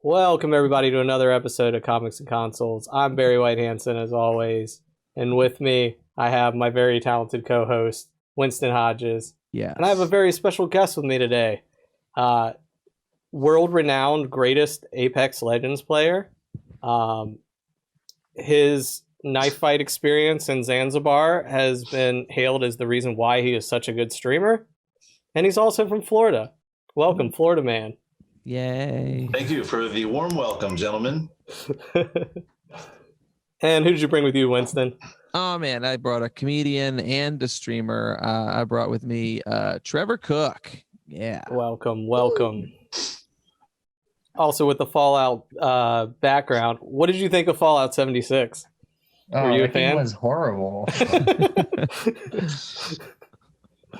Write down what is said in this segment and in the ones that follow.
Welcome everybody to another episode of Comics and Consoles. I'm Barry White Hansen as always, and with me I have my very talented co-host Winston Hodges. Yes. And I have a very special guest with me today. World-renowned greatest Apex Legends player. His knife fight experience in Zanzibar has been hailed as the reason why he is such a good streamer. And he's also from Florida. Welcome, Fl4ridaMan. Yay. Thank you for the warm welcome, gentlemen. And who did you bring with you, Winston? Oh, man, I brought a comedian and a streamer. I brought with me Trevor Cooke. Yeah. Welcome. Also with the Fallout background, what did you think of Fallout 76? Were you a fan? Game was horrible.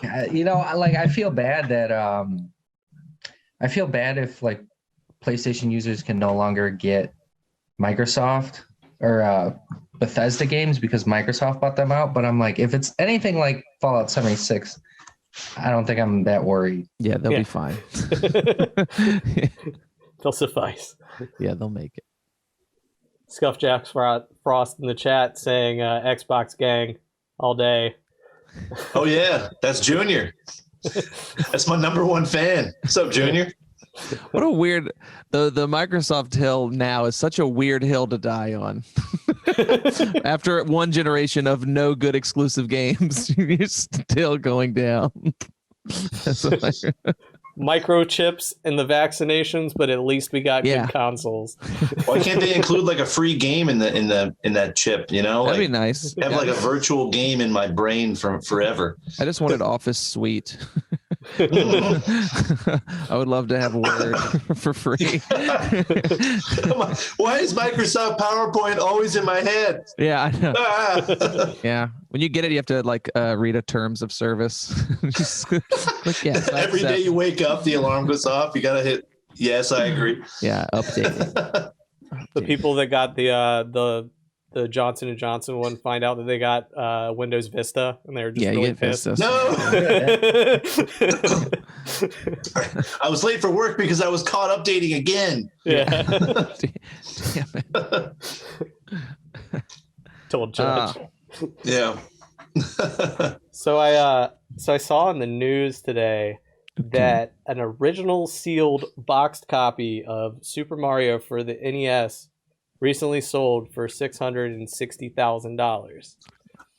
I feel bad that I feel bad if like PlayStation users can no longer get Microsoft or Bethesda games because Microsoft bought them out. But I'm like, if it's anything like Fallout 76, I don't think I'm that worried. Yeah, they'll be fine. They'll suffice. Yeah, they'll make it. Scuff Jack Frost in the chat saying Xbox gang all day. Oh yeah, that's Junior. That's my number one fan. What's up, Junior? What a weird the Microsoft hill now is such a weird hill to die on. After one generation of no good exclusive games, you're still going down. Microchips and the vaccinations, but at least we got good consoles. Why can't they include like a free game in that chip? You know, that'd be nice. Have like a virtual game in my brain for forever. I just wanted Office Suite. I would love to have Word for free. Why is Microsoft PowerPoint always in my head? Yeah, I know. Yeah, when you get it, you have to like read a terms of service. Just click yes. Every day you wake up, the alarm goes off. You gotta hit yes. I agree. Yeah, update. The people that got the Johnson & Johnson one find out that they got Windows Vista, and they're just really pissed. No! I was late for work because I was caught updating again. Yeah. Damn it. Told Judge. Yeah. So I saw in the news today that an original sealed boxed copy of Super Mario for the NES recently sold for $660,000.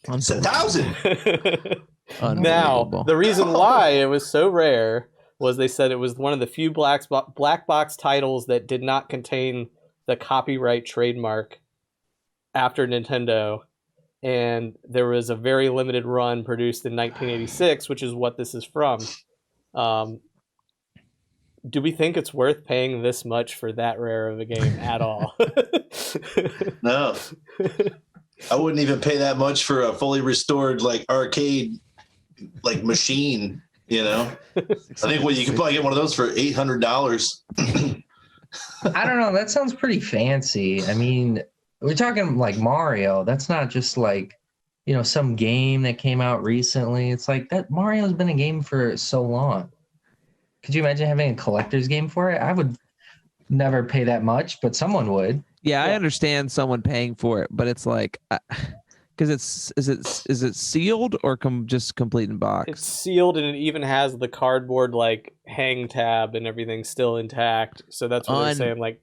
It's 1,000. Now, the reason why it was so rare was they said it was one of the few black box titles that did not contain the copyright trademark after Nintendo, and there was a very limited run produced in 1986, which is what this is from. Do we think it's worth paying this much for that rare of a game at all? No. I wouldn't even pay that much for a fully restored like arcade like machine, you know? I think you could probably get one of those for $800. I don't know. That sounds pretty fancy. I mean, we're talking like Mario. That's not just like, some game that came out recently. It's like that Mario's been a game for so long. Could you imagine having a collector's game for it? I would never pay that much, but someone would. Yeah, I understand someone paying for it, but it's like, because is it sealed or just complete in box? It's sealed, and it even has the cardboard like hang tab and everything still intact. So that's what they're saying. Like,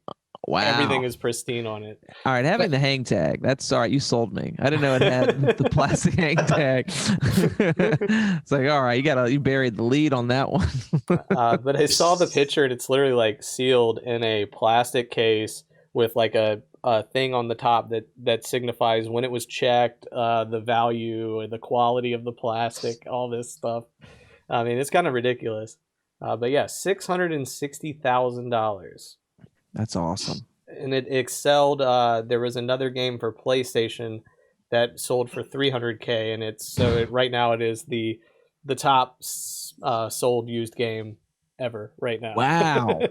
wow, everything is pristine on it. All right, having the hang tag. That's all right. You sold me. I didn't know it had the plastic hang tag. It's like, all right, you buried the lead on that one. But I saw the picture, and it's literally like sealed in a plastic case with like a thing on the top that signifies when it was checked, the value, the quality of the plastic, all this stuff. I mean, it's kind of ridiculous. But yeah, $660,000. That's awesome. And it excelled. There was another game for PlayStation that sold for $300K, and right now it is the top sold used game ever right now. Wow.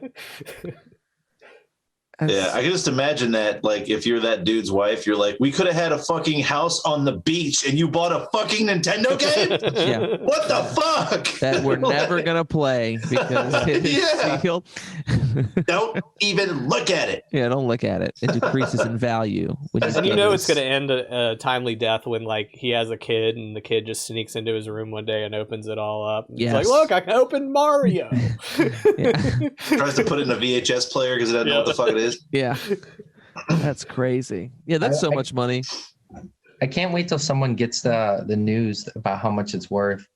Yeah, I can just imagine that. Like, if you're that dude's wife, you're like, we could have had a fucking house on the beach, and you bought a fucking Nintendo game. Yeah. What the fuck? That we're never gonna play because it is sealed. Don't even look at it. Yeah, don't look at it. It decreases in value. And you know it's going to end a timely death when like he has a kid and the kid just sneaks into his room one day and opens it all up. It's like, look, I can open Mario. Tries to put it in a VHS player because it doesn't know what the fuck it is. Yeah, that's crazy. Yeah, that's so much money. I can't wait till someone gets the news about how much it's worth.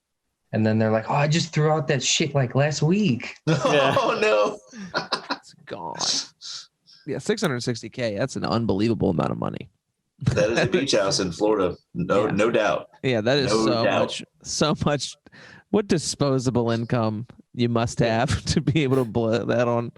And then they're like, oh, I just threw out that shit like last week. Oh, no. It's gone. Yeah, $660K. That's an unbelievable amount of money. That is a beach house in Florida. No doubt. Yeah, that is so much. What disposable income you must have to be able to blow that on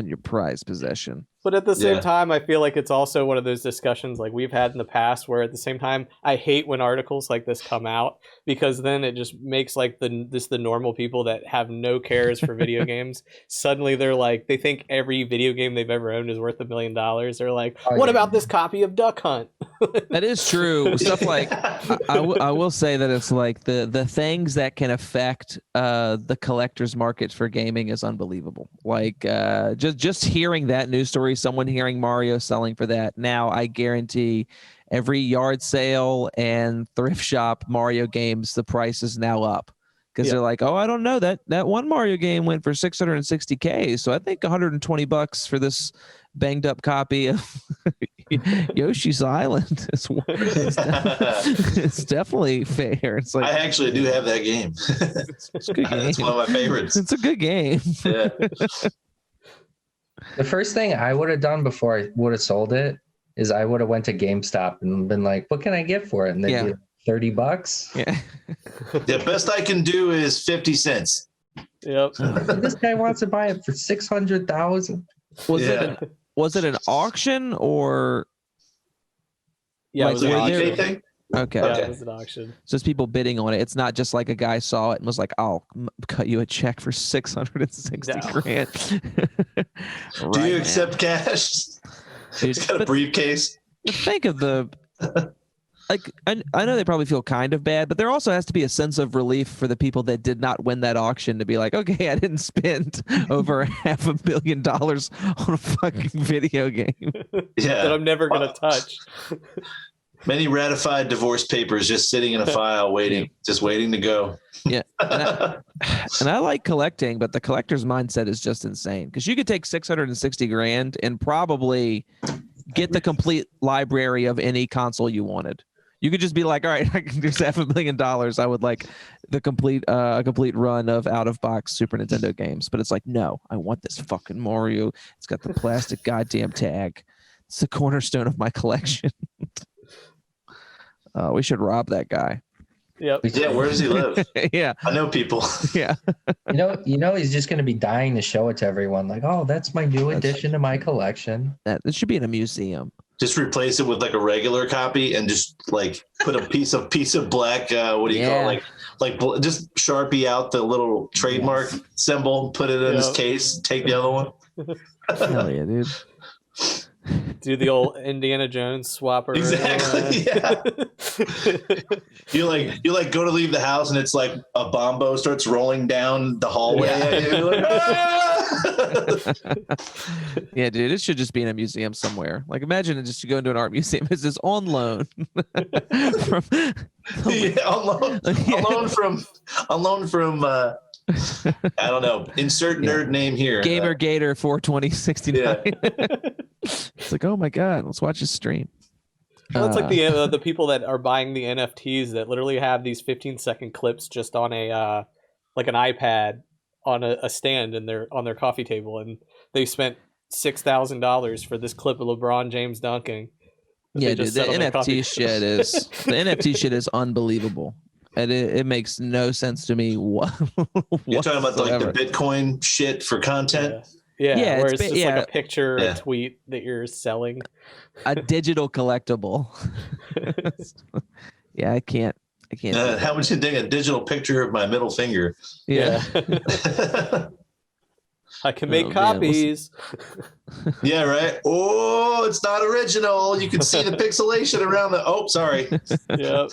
your prized possession. But at the same time, I feel like it's also one of those discussions like we've had in the past where at the same time, I hate when articles like this come out because then it just makes like the normal people that have no cares for video games. Suddenly they're like, they think every video game they've ever owned is worth $1 million. They're like, what about this copy of Duck Hunt? That is true. Stuff like, I will say that it's like the things that can affect the collector's market for gaming is unbelievable. Like just hearing that news story, someone hearing Mario selling for that. Now I guarantee every yard sale and thrift shop Mario games, the price is now up because they're like, oh, I don't know, that one Mario game went for $660K, so I think $120 for this banged up copy of Yoshi's Island is it's definitely fair. It's like, I actually do have that game. It's a good game. It's one of my favorites. It's a good game. Yeah. The first thing I would have done before I would have sold it is I would have went to GameStop and been like, what can I get for it? And they'd be $30. Yeah. The best I can do is 50 cents. Yep. This guy wants to buy it for 600,000. Was it an auction or? Yeah, like, it was an auction thing. Okay. Yeah, it was an auction. So it's people bidding on it. It's not just like a guy saw it and was like, I'll cut you a check for 660 grand. Do you accept cash? Dude, It's got a briefcase. Think of the like I know they probably feel kind of bad, but there also has to be a sense of relief for the people that did not win that auction to be like, okay, I didn't spend over $500 million on a fucking video game. Yeah. That I'm never gonna touch. Many ratified divorce papers just sitting in a file waiting to go. Yeah. And I like collecting, but the collector's mindset is just insane because you could take 660 grand and probably get the complete library of any console you wanted. You could just be like, all right, there's $500 million. I would like the complete run of out of box Super Nintendo games. But it's like, no, I want this fucking Mario. It's got the plastic goddamn tag. It's the cornerstone of my collection. We should rob that guy. Yep. Yeah, where does he live? Yeah. I know people. Yeah. You know, he's just going to be dying to show it to everyone. Like, oh, that's my new addition to my collection. That should be in a museum. Just replace it with like a regular copy and just like put a piece of black, what do you call it? Like just Sharpie out the little trademark symbol, put it in his case, take the other one. Hell yeah, dude. Do the old Indiana Jones swap around. Exactly. Yeah. you like go to leave the house and it's like a bombo starts rolling down the hallway. Yeah. You're like, ah! Yeah, dude, it should just be in a museum somewhere. Like, imagine it just to go into an art museum. It's just on loan. On loan from I don't know. Insert nerd name here. Gamer Gator 42069. Yeah. It's like, oh my god, let's watch his stream. Well, it's like the people that are buying the NFTs that literally have these 15-second clips just on a like an iPad on a stand on their coffee table, and they spent $6,000 for this clip of LeBron James dunking. Yeah, dude, the NFT shit is unbelievable. And it makes no sense to me. You're talking about like the Bitcoin shit for content? Yeah, where it's just like a picture, a tweet that you're selling. A digital collectible. Yeah, I can't. How much you think a digital picture of my middle finger? Yeah. I can make man, copies. Yeah, right. Oh, it's not original. You can see the pixelation around the. Oh, sorry. Yep.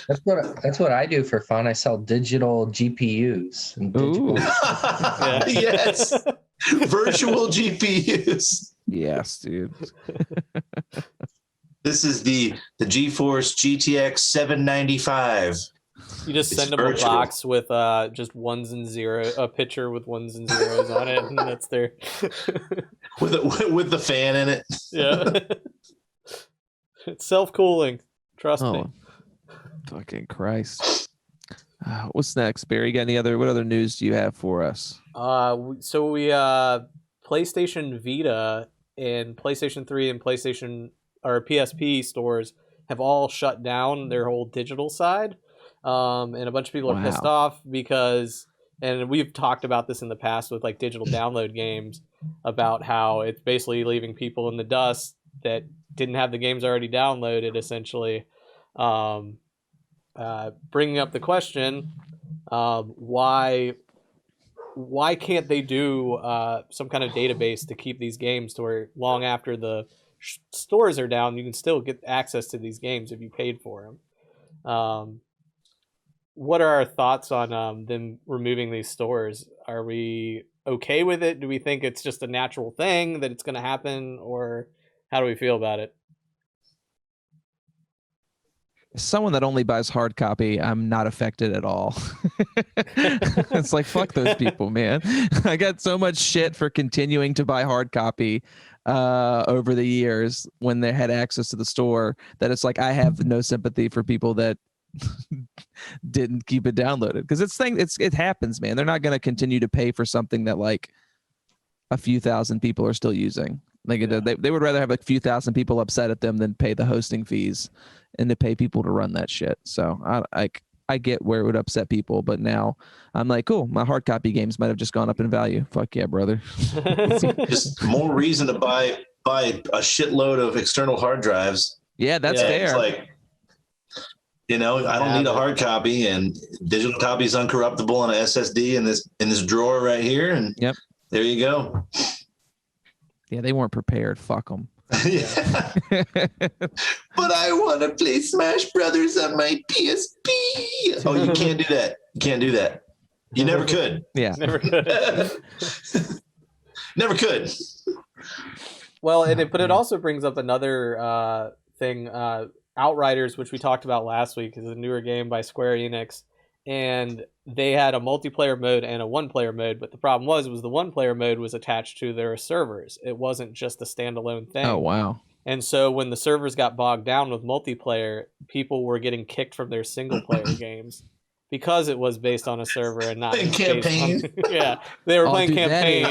That's what I do for fun. I sell digital GPUs and digital. Yes. Virtual GPUs. Yes, dude. This is the GeForce GTX 795. You just send them virtual. a box with just ones and zeros, a picture with ones and zeros on it, and that's their with the fan in it. Yeah. It's self-cooling. Trust me. Fucking Christ. What's next, Barry? What other news do you have for us? So we PlayStation Vita and PlayStation 3 and PlayStation or PSP stores have all shut down their whole digital side. And a bunch of people are pissed off because, and we've talked about this in the past with like digital download games, about how it's basically leaving people in the dust that didn't have the games already downloaded, essentially. Bringing up the question, why can't they do some kind of database to keep these games to where long after the stores are down, you can still get access to these games if you paid for them? What are our thoughts on them removing these stores? Are we okay with it? Do we think it's just a natural thing that it's going to happen, or how do we feel about it? Someone that only buys hard copy, I'm not affected at all. It's like, fuck those people, man. I got so much shit for continuing to buy hard copy over the years when they had access to the store, that it's like I have no sympathy for people that didn't keep it downloaded, because it happens, man. They're not going to continue to pay for something that like a few thousand people are still using. Like they would rather have a few thousand people upset at them than pay the hosting fees and to pay people to run that shit. So I get where it would upset people, but now I'm like, cool, my hard copy games might have just gone up in value. Fuck yeah, brother. Just more reason to buy a shitload of external hard drives. Yeah, that's fair. It's like, I don't need a hard copy, and digital copy is uncorruptible on an SSD in this drawer right here, and there you go. Yeah, they weren't prepared. Fuck them. Yeah. But I want to play Smash Brothers on my PSP. Oh, you can't do that. You can't do that. You never could. Yeah. Never could. Never could. Well, but it also brings up another thing. Outriders, which we talked about last week, is a newer game by Square Enix, and they had a multiplayer mode and a one-player mode, but the problem was the one-player mode was attached to their servers. It wasn't just a standalone thing. Oh, wow. And so when the servers got bogged down with multiplayer, people were getting kicked from their single-player games because it was based on a server and not campaign. They were playing campaign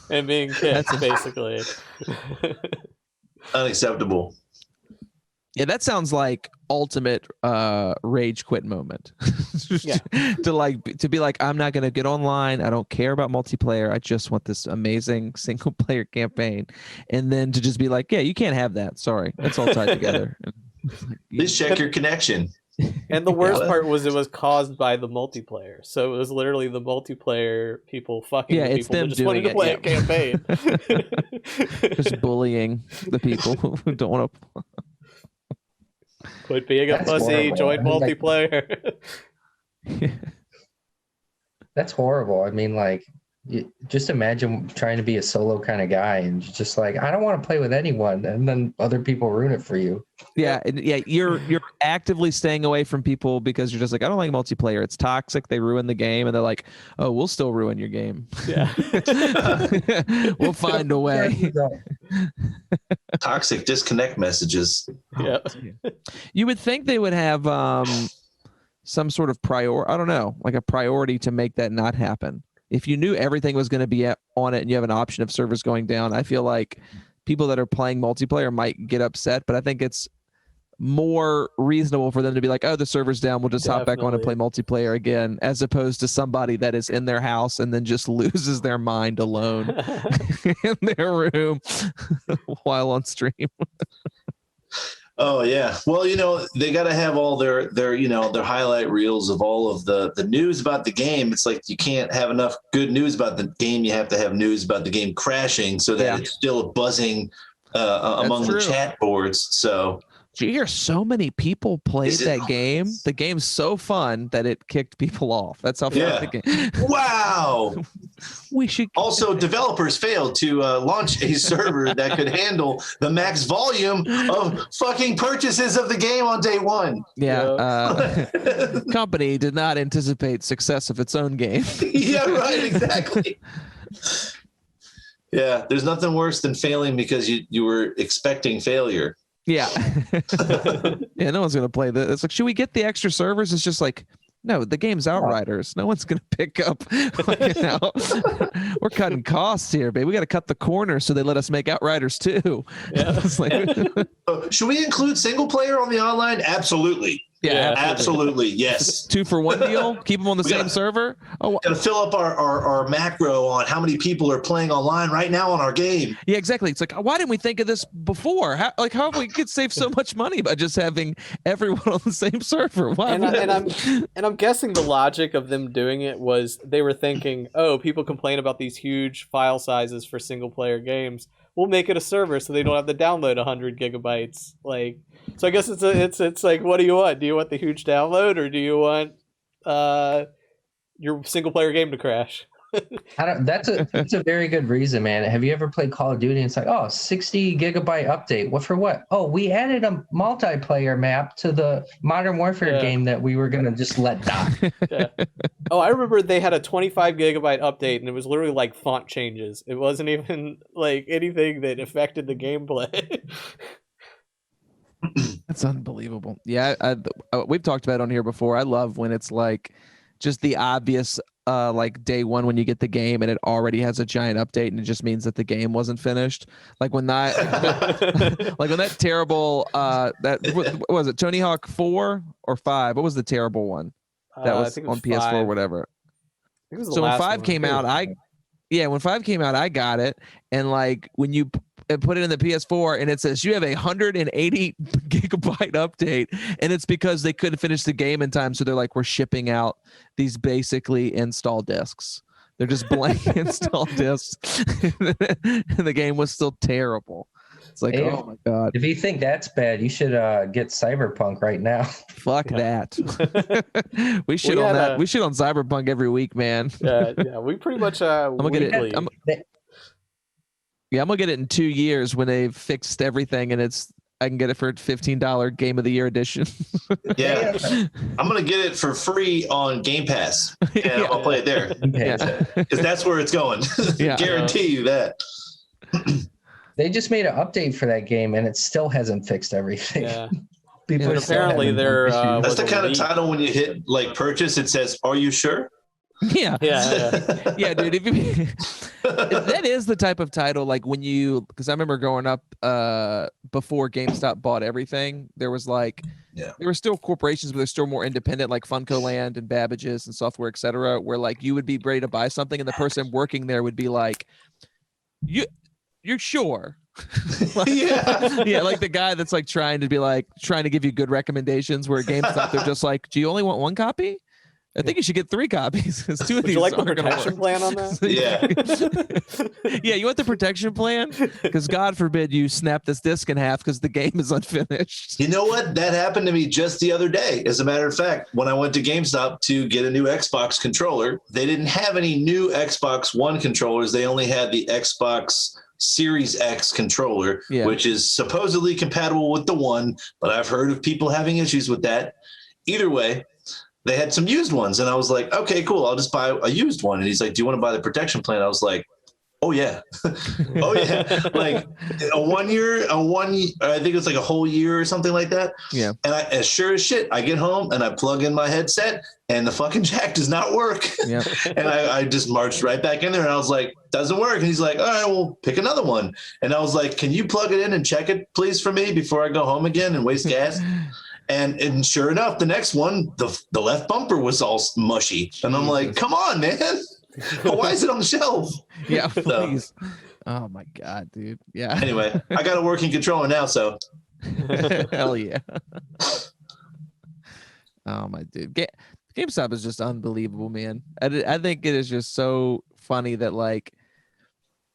and being kicked, basically. Unacceptable. Yeah, that sounds like ultimate rage quit moment. to be like, I'm not gonna get online. I don't care about multiplayer. I just want this amazing single player campaign. And then to just be like, yeah, you can't have that. Sorry, that's all tied together. Please check your connection. And the worst part was it was caused by the multiplayer. So it was literally the multiplayer people fucking it's people them who just wanted to play a campaign. Just bullying the people who don't want to. Quit being a pussy, join multiplayer. That's horrible. I mean, like, just imagine trying to be a solo kind of guy and just like, I don't want to play with anyone, and then other people ruin it for you. Yeah, you're actively staying away from people because you're just like, I don't like multiplayer. It's toxic. They ruin the game, and they're like, oh, we'll still ruin your game. Yeah, we'll find a way. Toxic disconnect messages. Yeah, you would think they would have some sort of priority to make that not happen. If you knew everything was going to be on it and you have an option of servers going down, I feel like people that are playing multiplayer might get upset, but I think it's more reasonable for them to be like, oh, the server's down, we'll just hop back on and play multiplayer again, as opposed to somebody that is in their house and then just loses their mind alone in their room while on stream. Oh yeah. Well, they got to have all their their highlight reels of all of the news about the game. It's like you can't have enough good news about the game. You have to have news about the game crashing so that it's still buzzing among the chat boards. So did you hear so many people played that game? The game's so fun that it kicked people off. That's how fun the game. Wow. We should also developers failed to launch a server that could handle the max volume of fucking purchases of the game on day one. Yeah. Company did not anticipate success of its own game. Yeah, right. Exactly. Yeah. There's nothing worse than failing because you were expecting failure. Yeah. Yeah, no one's going to play this. It's like, should we get the extra servers? It's just like, no, the game's Outriders. No one's going to pick up. We're cutting costs here, babe. We got to cut the corner so they let us make Outriders too. Yeah. It's like, should we include single player on the online? Absolutely. Yeah, absolutely. Yes. 2-for-1 deal. Keep them on the same server. Oh, gotta fill up our macro on how many people are playing online right now on our game. Yeah, exactly. It's like, why didn't we think of this before? How we could save so much money by just having everyone on the same server? Why? And I'm guessing the logic of them doing it was they were thinking, oh, people complain about these huge file sizes for single player games. We'll make it a server so they don't have to download 100 gigabytes. Like, so I guess it's like, what do you want? Do you want the huge download, or do you want your single player game to crash? That's a very good reason, man. Have you ever played Call of Duty? And it's like, 60 gigabyte update. What for what? Oh, we added a multiplayer map to the Modern Warfare game that we were gonna just let die. Yeah. Oh, I remember they had a 25 gigabyte update, and it was literally like font changes. It wasn't even like anything that affected the gameplay. That's unbelievable. Yeah, we've talked about it on here before. I love when it's like just the obvious like day one when you get the game and it already has a giant update and it just means that the game wasn't finished. Like when that like when that terrible what was it, Tony Hawk 4 or 5? What was the terrible one that was on PS4 or whatever? So when 5 came out, when 5 came out, I got it, and like when you put it in the PS4 and it says you have a 180 gigabyte update, and it's because they couldn't finish the game in time, so they're like, we're shipping out these basically install discs. They're just blank install discs, and the game was still terrible. It's like, oh my god! If you think that's bad, you should get Cyberpunk right now. Fuck that. We shit on that. We shit on Cyberpunk every week, man. Yeah, we pretty much. I'm gonna get it. I'm gonna get it in 2 years when they've fixed everything, and I can get it for $15 Game of the Year edition. Yeah, I'm gonna get it for free on Game Pass, and I'll play it there because that's where it's going. Guarantee you that. They just made an update for that game, and it still hasn't fixed everything. Yeah. People and apparently they're that's the kind of title when you hit like purchase, it says, "Are you sure?" Yeah, dude. That is the type of title like when because I remember growing up before GameStop bought everything, there was like there were still corporations, but they're still more independent, like Funko Land and Babbage's and Software, etc., where like you would be ready to buy something, and the person working there would be like, You're sure? Like the guy that's like trying to give you good recommendations, where GameStop they're just like, do you only want one copy? I think you should get 3 copies because 2 of these like the aren't going to protection plan on that. Yeah, you want the protection plan because God forbid you snap this disc in half because the game is unfinished. You know what? That happened to me just the other day. As a matter of fact, when I went to GameStop to get a new Xbox controller, they didn't have any new Xbox One controllers. They only had the Xbox Series X controller, which is supposedly compatible with the One, but I've heard of people having issues with that. Either way, they had some used ones, and I was like, okay, cool, I'll just buy a used one. And he's like, do you want to buy the protection plan? I was like, oh yeah. Oh yeah. Like a 1 year, I think it's like a whole year or something like that. Yeah. And as sure as shit, I get home and I plug in my headset and the fucking jack does not work. Yeah. And I just marched right back in there and I was like, doesn't work. And he's like, all right, well, pick another one. And I was like, can you plug it in and check it please for me before I go home again and waste gas? And sure enough, the next one, the left bumper was all mushy. And I'm like, come on, man. Why is it on the shelf? Yeah, please. Oh my God, dude. Yeah. Anyway, I got a working controller now, so Hell yeah. Oh my dude. GameStop is just unbelievable, man. I think it is just so funny that like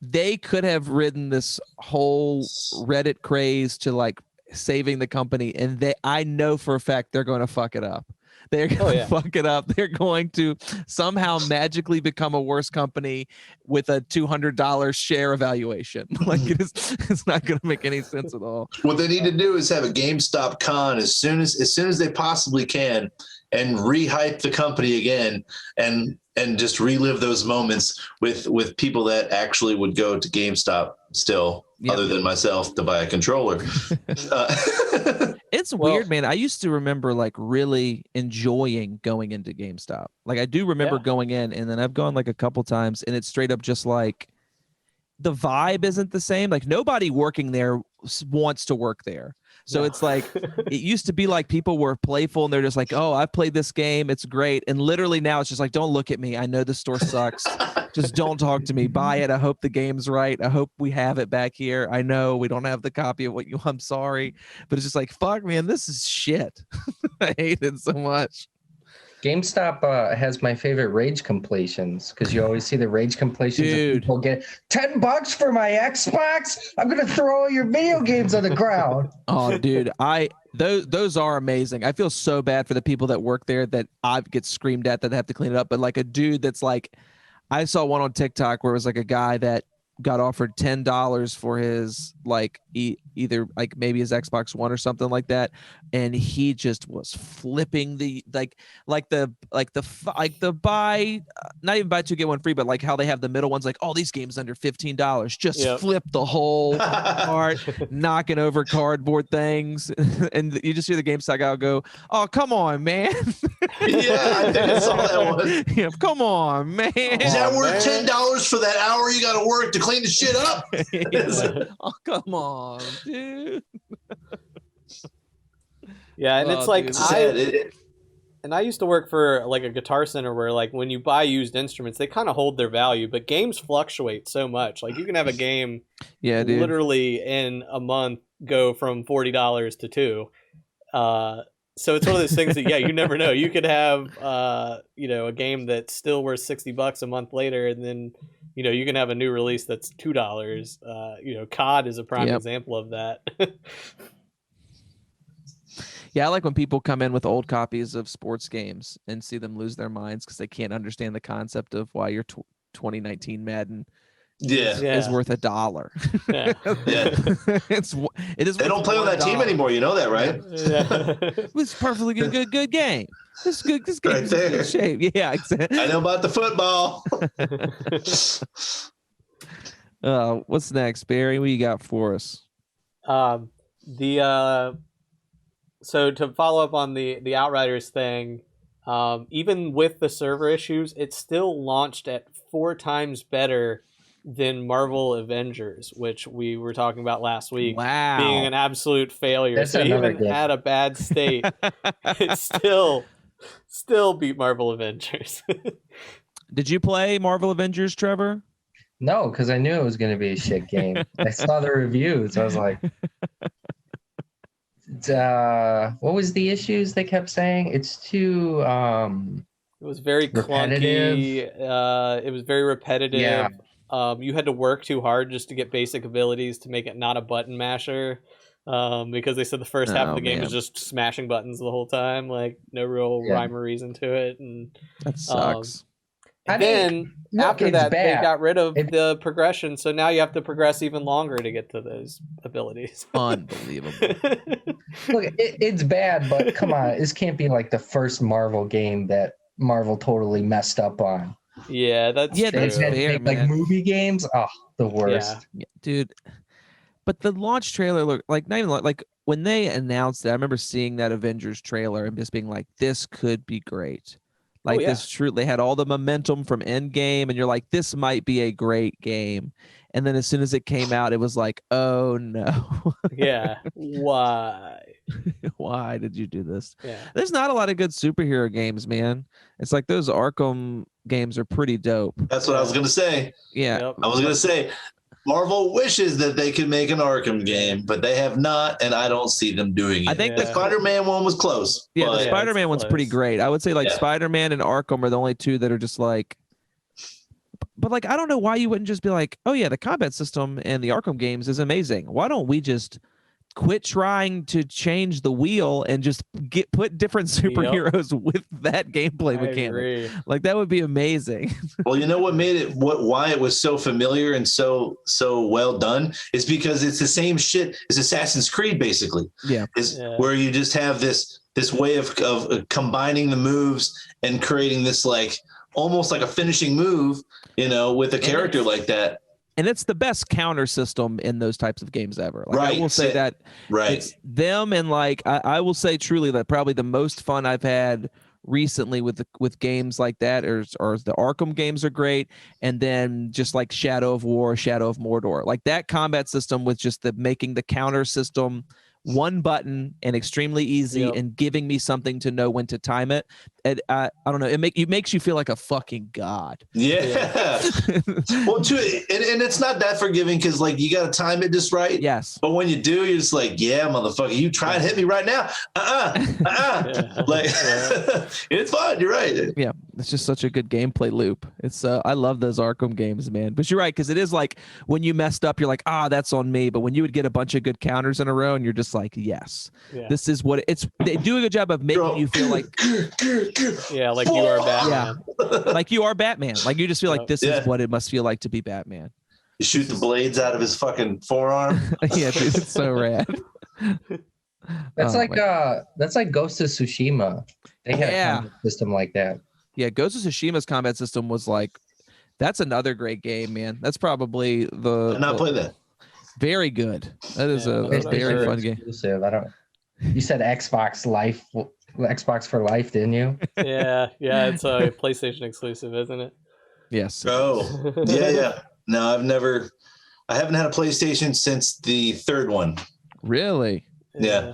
they could have ridden this whole Reddit craze to like saving the company, and I know for a fact they're going to fuck it up. They're going to fuck it up. They're going to somehow magically become a worse company with a $200 share evaluation. Like it's not going to make any sense at all. What they need to do is have a GameStop con as soon as they possibly can, and rehype the company again, and just relive those moments with people that actually would go to GameStop still, other than myself, to buy a controller. It's weird, man. I used to remember like really enjoying going into GameStop. Like I do remember going in, and then I've gone like a couple times, and it's straight up just like the vibe isn't the same. Like nobody working there wants to work there. So it's like, it used to be like people were playful and they're just like, oh, I've played this game. It's great. And literally now it's just like, don't look at me. I know the store sucks. Just don't talk to me. Buy it. I hope the game's right. I hope we have it back here. I know we don't have the copy of what you, I'm sorry. But it's just like, fuck, man, this is shit. I hate it so much. GameStop has my favorite rage completions, because you always see the rage completions. Dude. People get $10 for my Xbox. I'm gonna throw all your video games on the ground. Oh, dude, those are amazing. I feel so bad for the people that work there that I get screamed at that they have to clean it up. But like a dude that's like, I saw one on TikTok where it was like a guy that got offered $10 for his like either like maybe his Xbox One or something like that, and he just was flipping the like the buy not even buy two get one free, but like how they have the middle ones like all these games under $15, just flip the whole cart, knocking over cardboard things, and you just hear the GameStop guy go, "Oh come on, man." Yeah, I think I saw that one. Yeah, come on, man. Is that worth $10 for that hour you got to work to clean the shit up? Oh, come on, dude. Yeah, and it's like dude, I used to work for like a Guitar Center where like when you buy used instruments, they kind of hold their value, but games fluctuate so much. Like you can have a game literally in a month go from $40 to $2. So it's one of those things that you never know. You could have a game that's still worth $60 a month later, and then you can have a new release that's $2. COD is a prime example of that. Yeah, I like when people come in with old copies of sports games and see them lose their minds because they can't understand the concept of why your 2019 Madden is worth $1. It is. They don't play on that team anymore. You know that, right? It's perfectly good game. This is good. This game right is there. in good shape. Yeah, exactly. I know about the football. What's next, Barry? What you got for us? So to follow up on the Outriders thing, even with the server issues, it still launched at 4 times better than Marvel Avengers, which we were talking about last week, being an absolute failure. That's so even game. at a bad state, it still beat Marvel Avengers. Did you play Marvel Avengers, Trevor? No, because I knew it was going to be a shit game. I saw the reviews. I was like, what was the issues they kept saying? It's too it was very repetitive. Clunky. It was very repetitive. Yeah. You had to work too hard just to get basic abilities to make it not a button masher. Because they said the first half of the game was just smashing buttons the whole time, like no real rhyme or reason to it, and that sucks. Then after that, they got rid of the progression, so now you have to progress even longer to get to those abilities. Unbelievable. Look, it's bad, but come on, this can't be like the first Marvel game that Marvel totally messed up on. Yeah, that's fair, like movie games. Oh, the worst. Yeah, dude. But the launch trailer looked like not even like when they announced it. I remember seeing that Avengers trailer and just being like, "This could be great." Like this truly had all the momentum from Endgame, and you're like, "This might be a great game." And then as soon as it came out, it was like, "Oh no!" Yeah, why? Why did you do this? Yeah, there's not a lot of good superhero games, man. It's like those Arkham games are pretty dope. That's what I was gonna say. Yeah, Yep. I was gonna say Marvel wishes that they could make an Arkham game, but they have not, and I don't see them doing it. I think the Spider-Man one was close. Yeah, but the Spider-Man one's pretty great. I would say like Spider-Man and Arkham are the only two that are just like. But like, I don't know why you wouldn't just be like, oh yeah, the combat system in the Arkham games is amazing. Why don't we just quit trying to change the wheel and just put different superheroes with that gameplay mechanic? Like that would be amazing. Well, you know what made it why it was so familiar and so well done is because it's the same shit as Assassin's Creed, basically. Where you just have this way of combining the moves and creating this like almost like a finishing move, with a character like that. And it's the best counter system in those types of games ever. Like, I will say that it's them, and like I will say truly that probably the most fun I've had recently with games like that or the Arkham games are great, and then just like Shadow of War, Shadow of Mordor, like that combat system with just making the counter system one button and extremely easy and giving me something to know when to time it. And I don't know, it makes you feel like a fucking god. Yeah. Well, too, and it's not that forgiving because like you got to time it just right. Yes. But when you do, you're just like, yeah, motherfucker, you try and hit me right now. Like it's fun. You're right. Yeah. It's just such a good gameplay loop. It's I love those Arkham games, man. But you're right, because it is like when you messed up, you're like, that's on me. But when you would get a bunch of good counters in a row, and you're just like, yes, this is what it's. They do a good job of making you feel like, like you are Batman. Like you are Batman. Like you just feel like this is what it must feel like to be Batman. You shoot the blades out of his fucking forearm. Yeah, dude, it's so rad. That's that's like Ghost of Tsushima. They had a combat system like that. Yeah, Ghost of Tsushima's combat system was like, that's another great game, man. That's probably play that. Very good. That is a very fun game. You said Xbox for life, didn't you? Yeah, it's a PlayStation exclusive, isn't it? Yes. Oh, yeah. No, I haven't had a PlayStation since the third one. Really? Yeah.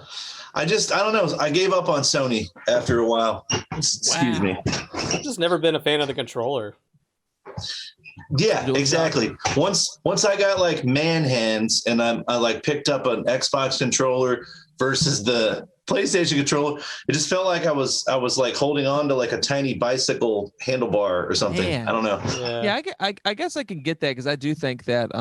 I don't know. I gave up on Sony after a while. Excuse me. I've just never been a fan of the controller. Yeah, exactly. Once I got like man hands and I like picked up an Xbox controller versus the PlayStation controller, it just felt like I was like holding on to like a tiny bicycle handlebar or something. Man. I don't know. Yeah, I guess I can get that because I do think that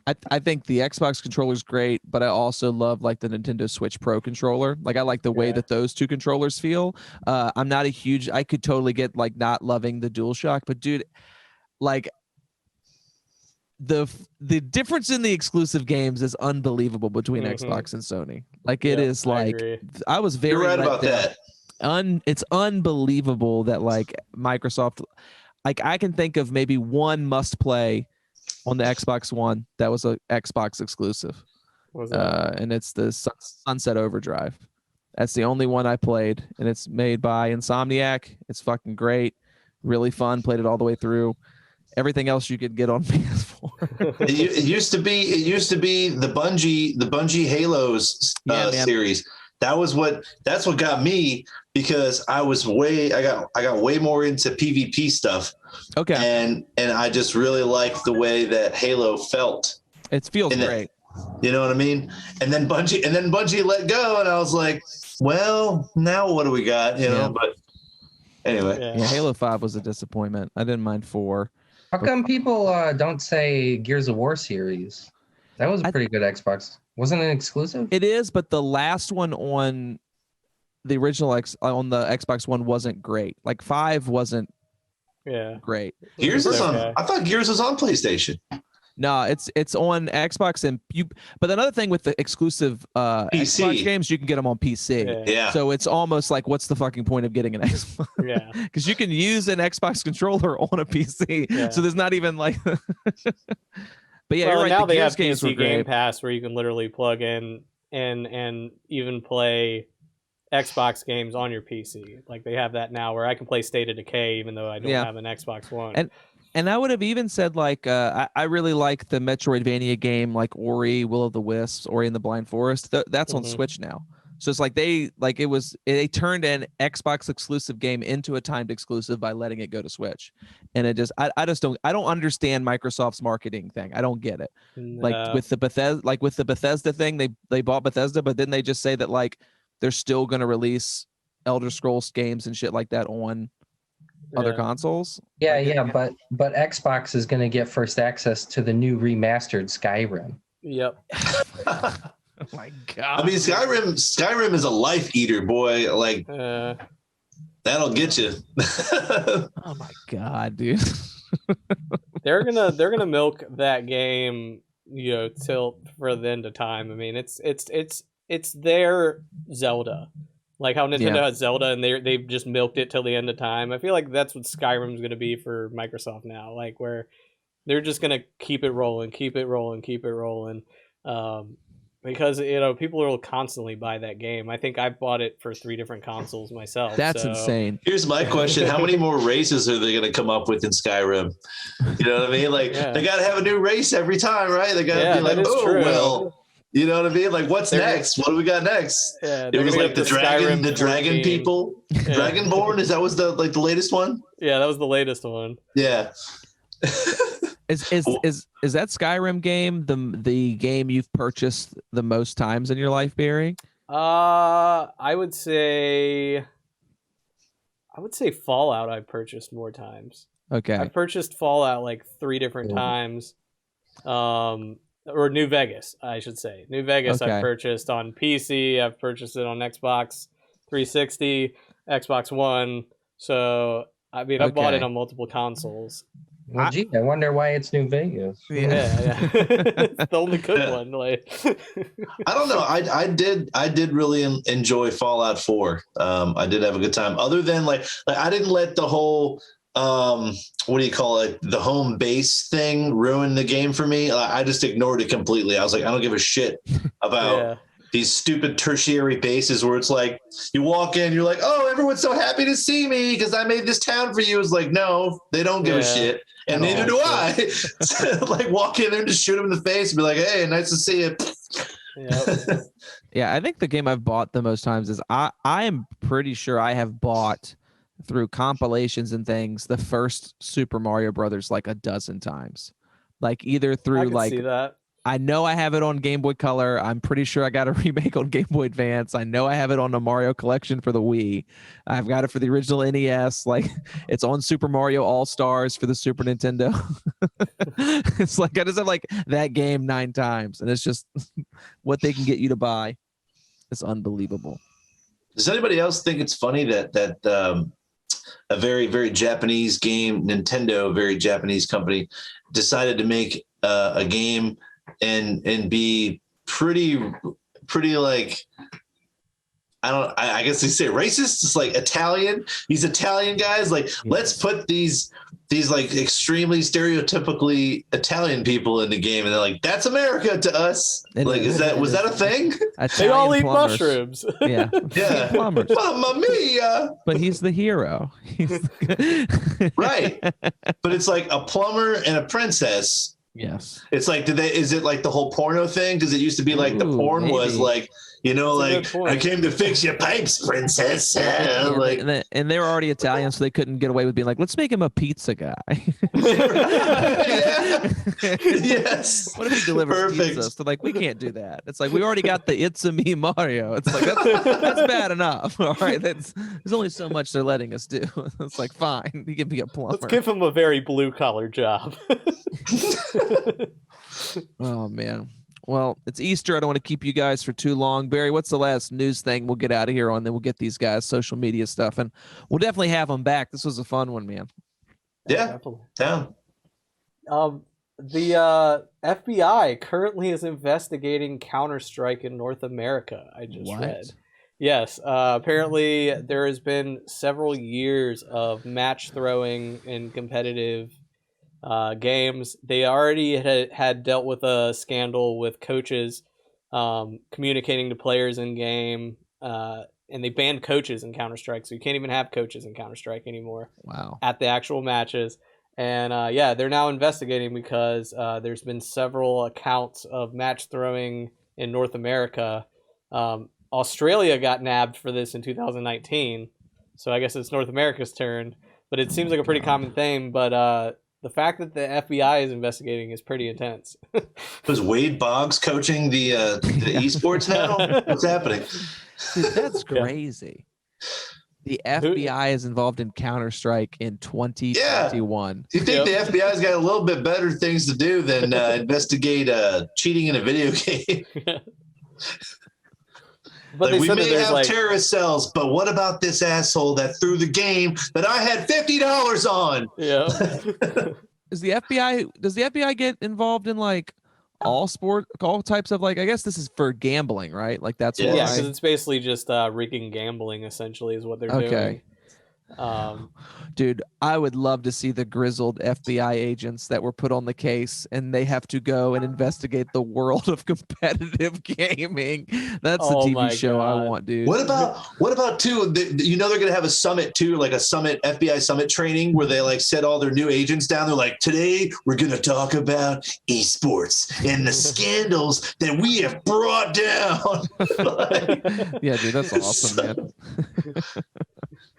I think the Xbox controller is great, but I also love like the Nintendo Switch Pro controller. Like I like the way that those two controllers feel. I'm not I could totally get like not loving the DualShock, but dude, like the difference in the exclusive games is unbelievable between Xbox and Sony. Like it is like I was very You're right about that. It's unbelievable that like Microsoft, like I can think of maybe one must play on the Xbox One that was a Xbox exclusive. And it's the Sunset Overdrive. That's the only one I played, and it's made by Insomniac. It's fucking great, really fun. Played it all the way through. Everything else you could get on PS4. It used to be the Bungie Halos series. That's what got me, because I got way more into PvP stuff. Okay. And I just really liked the way that Halo felt. It feels great. You know what I mean? And then Bungie let go, and I was like, well, now what do we got? You know, but anyway. Yeah, Halo 5 was a disappointment. I didn't mind 4. How come people don't say Gears of War series? That was a pretty good Xbox. Wasn't it exclusive? It is, but the last one on the original on the Xbox One wasn't great. Like 5 wasn't great. Gears is on. I thought Gears was on PlayStation. No, it's on Xbox and but another thing with the exclusive Xbox games, you can get them on PC. Yeah. So it's almost like, what's the fucking point of getting an Xbox? Yeah. Because you can use an Xbox controller on a PC. Yeah. So there's not even like. But yeah, you're right. Now the they have games PC Game Pass where you can literally plug in and even play Xbox games on your PC. Like they have that now where I can play State of Decay even though I don't have an Xbox One. And I would have even said like I really like the Metroidvania game like Ori, Will of the Wisps, Ori and the Blind Forest. That's on Switch now. So it's like they turned an Xbox exclusive game into a timed exclusive by letting it go to Switch, and I don't understand Microsoft's marketing thing. I don't get it. No. Like with the Bethesda thing, they bought Bethesda, but didn't they just say that like they're still going to release Elder Scrolls games and shit like that on other consoles? Yeah, but Xbox is going to get first access to the new remastered Skyrim. Yep. Oh my god! I mean, Skyrim is a life eater, boy. Like that'll get you. Oh my god, dude! They're gonna milk that game, till for the end of time. I mean, it's their Zelda, like how Nintendo has Zelda, and they've just milked it till the end of time. I feel like that's what Skyrim's gonna be for Microsoft now, like where they're just gonna keep it rolling, because people will constantly buy that game. I think I've bought it for 3 different consoles myself. That's insane. Here's my question: how many more races are they going to come up with in Skyrim? You know what I mean? Like they got to have a new race every time, right? They got to be like, well. You know what I mean? Like, what's next? What do we got next? Yeah, it was like the dragon people. Yeah. Dragonborn, is that was the latest one? Yeah, that was the latest one. Yeah. Is that Skyrim game the game you've purchased the most times in your life, Barry? I would say Fallout I've purchased more times. Okay. I've purchased Fallout like 3 different times. Or New Vegas, I should say. New Vegas I've purchased on PC, I've purchased it on Xbox 360, Xbox One. So I mean I've bought it on multiple consoles. Well, gee, I wonder why it's New Vegas. Yeah. It's the only good one. Like, I don't know. I did really enjoy Fallout 4. I did have a good time. Other than like I didn't let the whole what do you call it? The home base thing ruin the game for me. I just ignored it completely. I was like, I don't give a shit about these stupid tertiary bases where it's like you walk in, you're like, oh, everyone's so happy to see me because I made this town for you. It's like, no, they don't give a shit. And neither do I. Like walk in there and just shoot him in the face and be like, hey, nice to see you. Yeah, I think the game I've bought the most times is I am pretty sure I have bought through compilations and things the first Super Mario Brothers like a dozen times. Like either through see that. I know I have it on Game Boy Color. I'm pretty sure I got a remake on Game Boy Advance. I know I have it on the Mario Collection for the Wii. I've got it for the original NES. Like it's on Super Mario All-Stars for the Super Nintendo. It's like I just have like that game 9 times, and it's just what they can get you to buy. It's unbelievable. Does anybody else think it's funny that a very, very Japanese game, Nintendo, a very Japanese company, decided to make a game and be pretty like, I guess they say racist. It's like Italian. These Italian guys, like, let's put these like extremely stereotypically Italian people in the game, and they're like, that's America to us. Was that a thing? They all eat mushrooms. Yeah. Plumbers. Mamma mia! But he's the hero. Right. But it's like a plumber and a princess. Yes. It's like, is it like the whole porno thing? Because it used to be like the porn was like, like, I came to fix your pipes, princess. And they were already Italian, so they couldn't get away with being like, let's make him a pizza guy. Yes. What if he delivers pizza? So like, we can't do that. It's like, we already got the It's a Me Mario. It's like, that's bad enough. All right. There's only so much they're letting us do. It's like, fine. He can be a plumber. Let's give him a very blue collar job. Oh, man. Well, it's Easter. I don't want to keep you guys for too long. Barry, what's the last news thing we'll get out of here on? Then we'll get these guys social media stuff, and we'll definitely have them back. This was a fun one, man. Yeah. The FBI currently is investigating Counter-Strike in North America. I just read. Yes. Apparently, there has been several years of match throwing in competitive games. They already had dealt with a scandal with coaches communicating to players in game, and they banned coaches in Counter-Strike, so you can't even have coaches in Counter-Strike anymore. Wow. At the actual matches. And they're now investigating because there's been several accounts of match throwing in North America. Australia got nabbed for this in 2019, so I guess it's North America's turn. But it seems like a pretty common thing. But the fact that the FBI is investigating is pretty intense. Was Wade Boggs coaching the esports now? What's happening? Dude, that's crazy. The FBI is involved in Counter-Strike in 2021. Do you think the FBI's got a little bit better things to do than investigate cheating in a video game? But like, we may have terrorist cells, but what about this asshole that threw the game that I had $50 on? Yeah. Does the FBI get involved in like all types of, like, I guess this is for gambling, right? Like that's why. Yeah, because it's basically just rigging gambling essentially is what they're doing. Dude, I would love to see the grizzled FBI agents that were put on the case and they have to go and investigate the world of competitive gaming. That's the TV show I want, dude. What about too? They're going to have a summit too, like a summit, FBI summit training where they like set all their new agents down. They're like, today we're going to talk about esports and the scandals that we have brought down. Yeah, dude, that's awesome, man.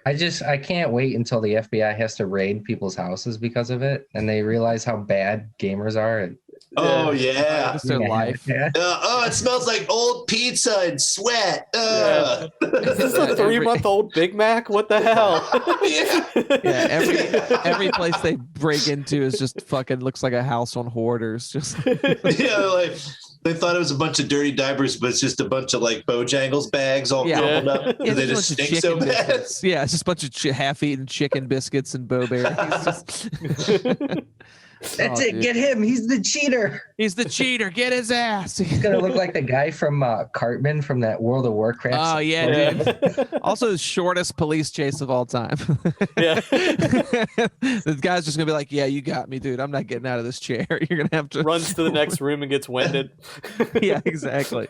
I can't wait until the FBI has to raid people's houses because of it, and they realize how bad gamers are. Oh yeah, it's their life. Yeah. It smells like old pizza and sweat. Is this a 3-month-old Big Mac? What the hell? Yeah, every place they break into is just fucking looks like a house on hoarders. Just like. They thought it was a bunch of dirty diapers, but it's just a bunch of like Bojangles bags all crumpled up. Yeah, they just stink so bad. Yeah, it's just a bunch of half-eaten chicken biscuits and Bo-Berries. That's it. Dude. Get him. He's the cheater. He's the cheater. Get his ass. He's gonna look like the guy from Cartman from that World of Warcraft. Oh yeah, dude. Also, the shortest police chase of all time. Yeah. The guy's just gonna be like, "Yeah, you got me, dude. I'm not getting out of this chair. You're gonna have to." Runs to the next room and gets winded. Yeah, exactly.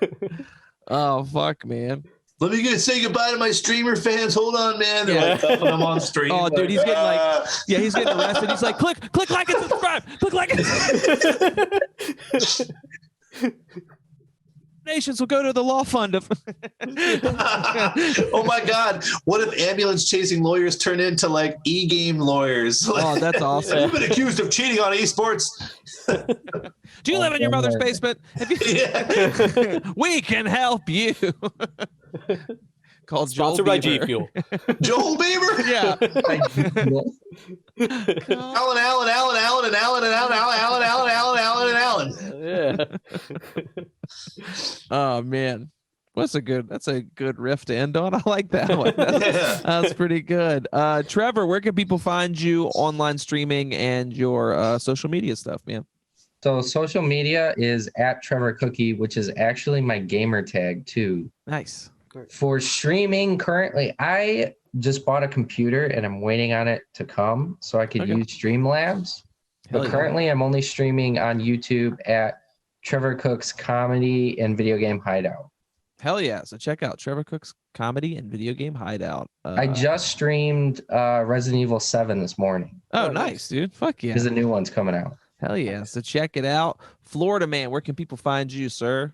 Oh fuck, man. Let me say goodbye to my streamer fans. Hold on, man. They're like cuffing them on stream. Oh, dude, he's getting like, he's getting arrested. He's like, click like and subscribe. Click like and subscribe. Nations will go to the law fund of. Oh my God! What if ambulance chasing lawyers turn into like e-game lawyers? Oh, that's awesome. You've been accused of cheating on esports. Do you live in your mother's basement? We can help you. Called Sponsored by G Fuel. Joel Beaver? Yeah. Allen. Yeah. Oh man. That's a good riff to end on. I like that one. That's pretty good. Trevor, where can people find you online streaming and your social media stuff, man? So social media is at Trevor Cookie, which is actually my gamer tag too. Nice. For streaming currently, I just bought a computer and I'm waiting on it to come so I could use Streamlabs. But currently I'm only streaming on YouTube at Trevor Cooke's Comedy and Video Game Hideout. Hell yeah. So check out Trevor Cooke's Comedy and Video Game Hideout. I just streamed Resident Evil 7 this morning. Oh, nice, dude. Fuck yeah. Because the new one's coming out. Hell yeah. So check it out. Fl4ridaMan, where can people find you, sir?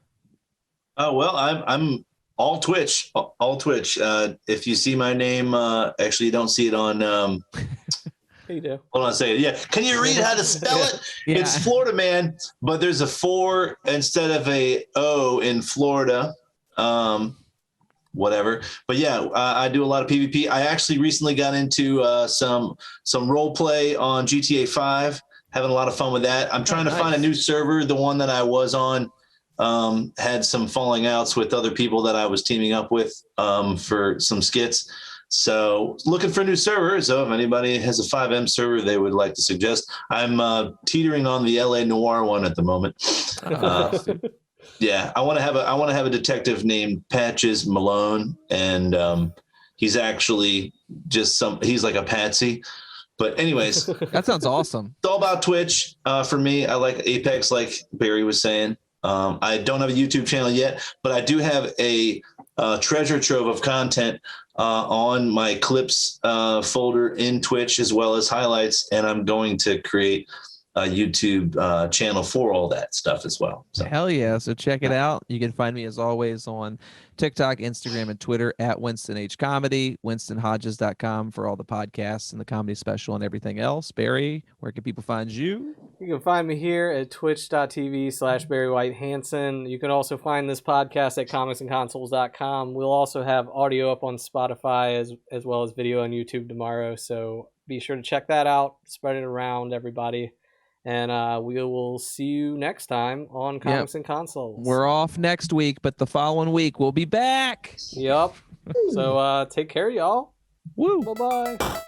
Oh, well, I'm all Twitch. If you see my name, actually you don't see it on You do. Hold on a second. Yeah. Can you read how to spell it? Yeah. It's Fl4ridaMan, but there's a 4 instead of a O in Florida. Whatever. But yeah, I do a lot of PvP. I actually recently got into some role play on GTA 5, having a lot of fun with that. I'm trying to find a new server. The one that I was on had some falling outs with other people that I was teaming up with for some skits. So looking for a new server. So if anybody has a 5M server they would like to suggest, I'm teetering on the LA Noir one at the moment. Yeah, I want to have a detective named Patches Malone, and he's actually he's like a patsy. But anyways, that sounds awesome. It's all about Twitch for me. I like Apex, like Barry was saying. I don't have a YouTube channel yet, but I do have a treasure trove of content on my clips folder in Twitch, as well as highlights. And I'm going to create YouTube channel for all that stuff as well. So. Hell yeah. So check it out. You can find me as always on TikTok, Instagram, and Twitter at Winston H Comedy, WinstonHodges.com for all the podcasts and the comedy special and everything else. Barry, where can people find you? You can find me here at twitch.tv/Barry White Hansen. You can also find this podcast at comicsandconsoles.com. We'll also have audio up on Spotify as well as video on YouTube tomorrow. So be sure to check that out. Spread it around, everybody. And we will see you next time on Comics and Consoles. We're off next week, but the following week we'll be back. Yep. So take care, y'all. Woo. Bye-bye.